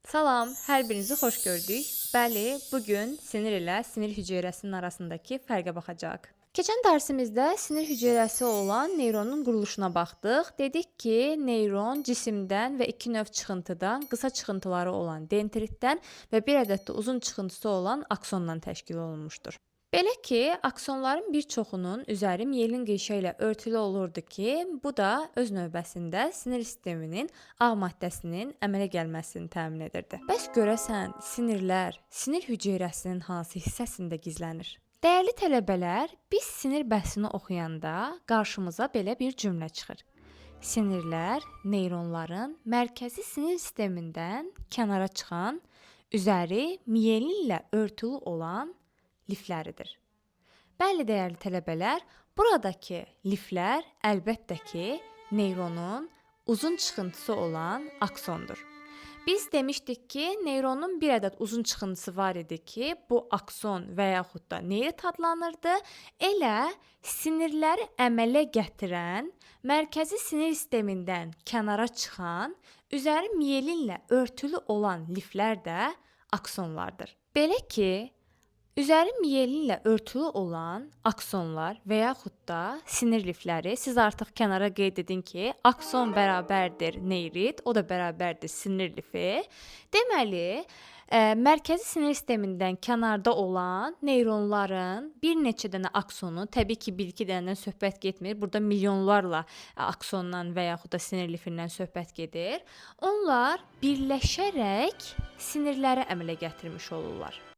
Salam, hər birinizi xoş gördük. Bəli, bugün sinir ilə sinir hüceyrəsinin arasındakı fərqə baxacağıq. Keçən dərsimizdə sinir hüceyrəsi olan neyronun quruluşuna baxdıq. Dedik ki, neyron cisimdən və iki növ çıxıntıdan, qısa çıxıntıları olan dendritdən və bir ədəd də uzun çıxıntısı olan aksondan təşkil olunmuşdur. Belə ki, aksonların bir çoxunun üzəri miyelin qişə ilə örtülü olurdu ki, bu da öz növbəsində sinir sisteminin ağ maddəsinin əmələ gəlməsini təmin edirdi. Bəs görəsən sinirlər sinir hüceyrəsinin hansı hissəsində gizlənir? Dəyərli tələbələr, biz sinir bəhsini oxuyanda qarşımıza belə bir cümlə çıxır. Sinirlər neyronların mərkəzi sinir sistemindən kənara çıxan, üzəri miyelin ilə örtülü olan lifləridir. Bəli, dəyərli tələbələr, buradakı liflər əlbəttə ki, neyronun uzun çıxıntısı olan aksondur. Biz demişdik ki, neyronun bir ədəd uzun çıxıntısı var idi ki, bu akson və yaxud da neyrit adlanırdı. Elə sinirləri əmələ gətirən, mərkəzi sinir sistemindən kənara çıxan, üzəri miyelinlə örtülü olan liflər də aksonlardır. Belə ki, üzəri miyelinlə örtülü olan aksonlar və yaxud da sinir lifləri, siz artıq kənara qeyd edin ki, akson bərabərdir neyrit, o da bərabərdir sinir lifi. Deməli, mərkəzi sinir sistemindən kənarda olan neyronların bir neçə dənə aksonu, təbii ki, bir-iki dənədən söhbət getmir. Burada milyonlarla aksondan və yaxud da sinir lifindən söhbət gedir. Onlar birləşərək sinirləri əmələ gətirmiş olurlar.